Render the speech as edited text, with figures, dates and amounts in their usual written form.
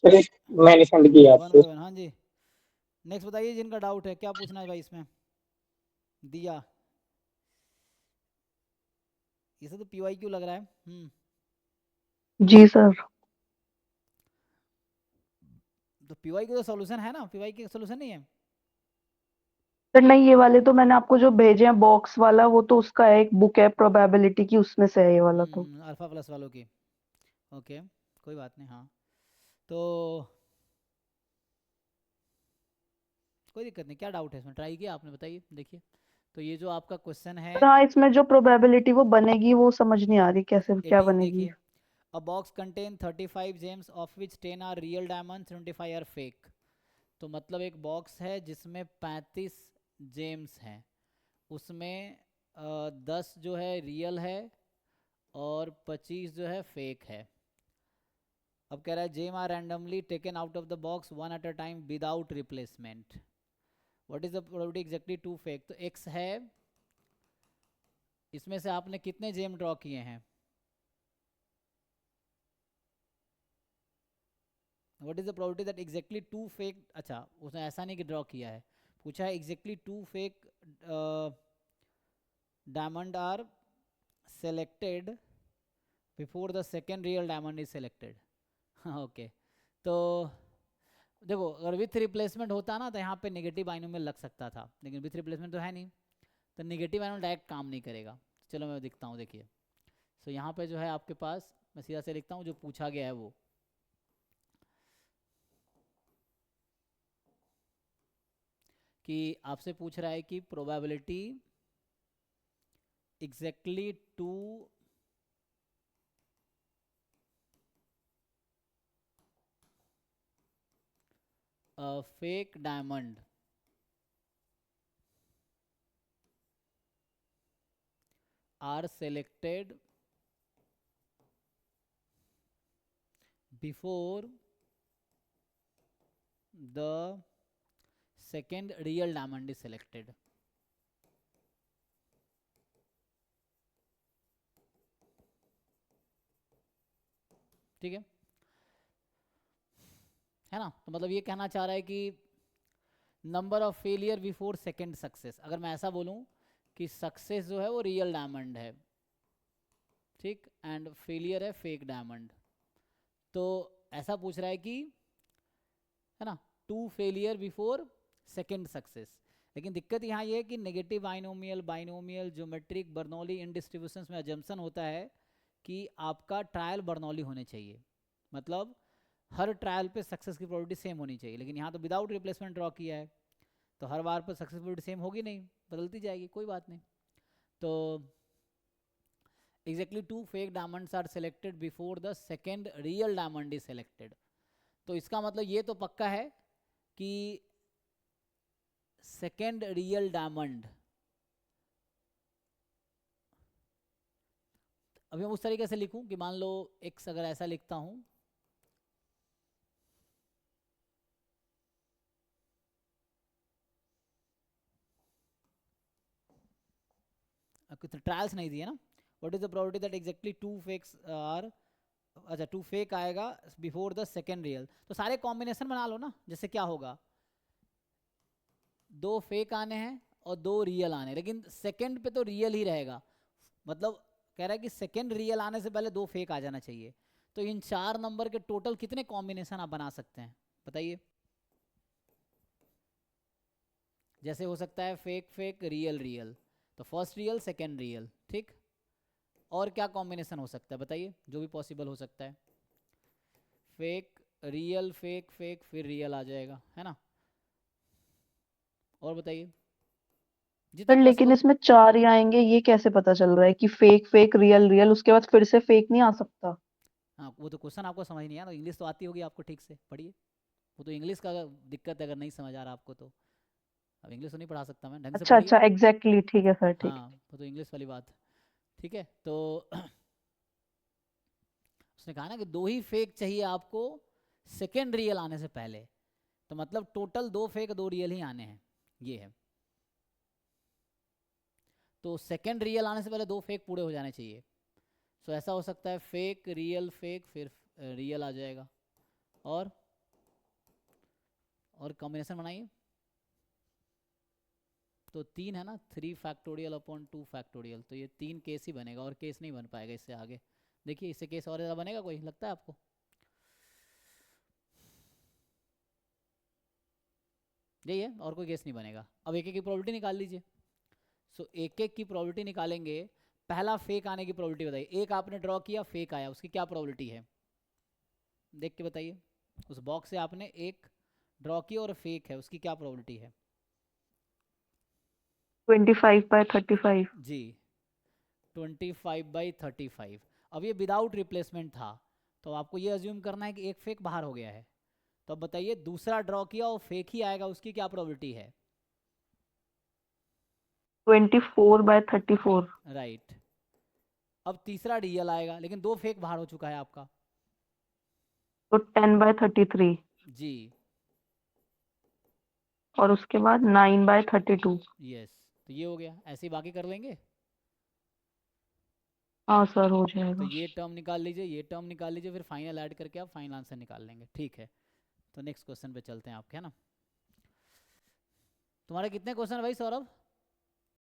चलिए, मैंने सेंड किया 1 आपको। बाय 1, हाँ जी। नेक्स्ट बताइए जिनका डाउट है, क्या पूछना है भाई इसमें। दिया, ये तो पीवाई क्यों लग रहा है। जी सर। तो पीवाई का तो सोल्यूशन है ना, पीवाई का सोल्यूशन नहीं है। सर नहीं, ये वाले तो मैंने आपको जो भेजे हैं बॉक्स वाला, वो तो उसका है, एक बुक है प्रोबेबिलिटी की, उसमें से है ये वाला तो। अल्फा प्लस वालों की। ओके, कोई बात नहीं, हाँ। तो कोई दिक्कत नहीं, क्या डाउट है इसमें, ट्राई किया आपने, बताइए। देखिए, तो ये जो आपका क्वेश्चन है, पर हाँ, इसमें जो प्रोबेबिलिटी वो बनेगी वो समझ नहीं आ रही कैसे क्या 18 बनेगी। देखिए। A box contain 35 gems of which 10 are real diamond, 25 are fake. तो मतलब एक बॉक्स है जिसमें 35 जेम्स हैं, उसमें 10 जो है रियल है और 25 जो है फेक है। अब कह रहा है gem are randomly taken out of the box one at a time without replacement. What is the probability exactly two fake. तो एक्स है, इसमें से आपने कितने जेम ड्रॉ किए हैं। What is the probability that exactly two fake, अच्छा उसने ऐसा नहीं कि ड्रॉ किया है, पूछा है exactly two fake diamond are selected before the second real diamond is selected. Okay, तो देखो अगर विथ रिप्लेसमेंट होता ना तो यहाँ पे नेगेटिव बाइनोमियल लग सकता था, लेकिन विथ रिप्लेसमेंट तो है नहीं, तो नेगेटिव बाइनोमियल डायरेक्ट काम नहीं करेगा। चलो मैं दिखता हूँ, देखिए। सो यहाँ पे जो है आपके पास, मैं सीधा से लिखता हूँ जो पूछा गया है वो, कि आपसे पूछ रहा है कि probability exactly two fake diamond are selected before the second real diamond is selected. ठीक है ना। तो मतलब ये कहना चाह रहा है कि number of failure before second success, अगर मैं ऐसा बोलूं कि सक्सेस जो है वो रियल डायमंड है, ठीक, एंड फेलियर है फेक डायमंड, तो ऐसा पूछ रहा है कि, है ना, two failure before second success. लेकिन दिक्कत यहाँ ये है कि negative binomial, binomial, geometric, Bernoulli इन डिस्ट्रीब्यूशंस में अजम्पशन होता है कि आपका ट्रायल बर्नौली होने चाहिए, मतलब हर ट्रायल पे सक्सेस की प्रोबेबिलिटी सेम होनी चाहिए, लेकिन यहाँ तो विदाउट रिप्लेसमेंट ड्रॉ किया है, तो हर बार पर सक्सेस प्रोबेबिलिटी सेम होगी नहीं, बदलती जाएगी, कोई बात नहीं। तो exactly two fake diamonds are selected before the second real diamond is selected. तो इसका मतलब ये तो पक्का है कि सेकेंड रियल डायमंड, अभी मैं उस तरीके से लिखूं कि मान लो एक्स अगर ऐसा लिखता हूं, ट्रायल्स नहीं दिए ना, what is the probability that exactly two fakes are, अच्छा टू फेक आएगा बिफोर द सेकेंड रियल, तो सारे कॉम्बिनेशन बना लो ना। जैसे क्या होगा, दो फेक आने हैं और दो रियल आने, लेकिन सेकेंड पे तो रियल ही रहेगा, मतलब कह रहा है कि सेकेंड रियल आने से पहले दो फेक आ जाना चाहिए। तो इन चार नंबर के टोटल कितने कॉम्बिनेशन आप बना सकते हैं, बताइए। जैसे हो सकता है फेक फेक रियल रियल, तो फर्स्ट रियल सेकेंड रियल, ठीक। और क्या कॉम्बिनेशन हो सकता है बताइए, जो भी पॉसिबल हो सकता है। फेक रियल फेक फेक फिर रियल आ जाएगा, है ना। और बताइए, जितने सर लेकिन पॉसिबल। इसमें चार ही आएंगे, ये कैसे पता चल रहा है कि फेक फेक रियल रियल, उसके बाद फिर से फेक नहीं आ सकता। हाँ, वो तो क्वेश्चन आपको समझ नहीं आया ना, इंग्लिश तो आती होगी आपको ठीक से, पढ़िए। वो तो इंग्लिश का दिक्कत है, अगर नहीं समझ आ रहा आपको तो, अब इंग्लिश तो नहीं पढ़ा सकता मैं, ढंग से अच्छा पढ़िए। अच्छा, एग्जैक्टली, ठीक है सर, ठीक हाँ, वो तो इंग्लिश वाली बात, ठीक है। तो उसने कहा ना कि दो ही फेक चाहिए आपको सेकेंड रियल आने से पहले, तो मतलब टोटल दो फेक दो रियल ही आने हैं, ये है। तो सेकेंड रियल आने से पहले दो फेक पूरे हो जाने चाहिए। सो ऐसा हो सकता है फेक रियल फेक फिर रियल आ जाएगा। और और कॉम्बिनेशन बनाइए। तो 3 है ना, 3 फैक्टोरियल अपॉन 2 फैक्टोरियल, तो ये 3 केस ही बनेगा और केस नहीं बन पाएगा इससे आगे। देखिए इससे केस और ज़्यादा बनेगा कोई, लगता है आपको? यही है, और कोई केस नहीं बनेगा। अब एक एक की प्रोबेबिलिटी निकाल लीजिए। सो एक एक की प्रोबेबिलिटी निकालेंगे। पहला फेक आने की प्रोबेबिलिटी बताइए। एक आपने ड्रॉ किया, फेक आया, उसकी क्या प्रोबेबिलिटी है? देख के बताइए। उस बॉक्स से आपने एक ड्रॉ किया और फेक है, उसकी क्या प्रोबेबिलिटी है? 25/35। जी, 25/35। अब ये विदाउट रिप्लेसमेंट था, तो आपको ये अज्यूम करना है कि एक फेक बाहर हो गया है। तो अब बताइए दूसरा ड्रॉ किया और फेक ही आएगा, उसकी क्या प्रोबेबिलिटी है? 24/34। राइट। अब तीसरा रियल आएगा, लेकिन 2 फेक बाहर हो चुका है आपका। तो 10/33। जी। और उसके बाद 9/32। यस, तो ये हो गया। ऐसे ही बाकी कर लेंगे। हाँ सर, हो तो जाएगा। ये टर्म निकाल लीजिए, ये टर्म निकाल लीजिए, फिर फाइनल ऐड करके आप फाइनल आंसर निकाल लेंगे। ठीक है, तो नेक्स्ट क्वेश्चन पे चलते हैं आपके, है ना। तुम्हारे कितने क्वेश्चन है भाई सौरभ?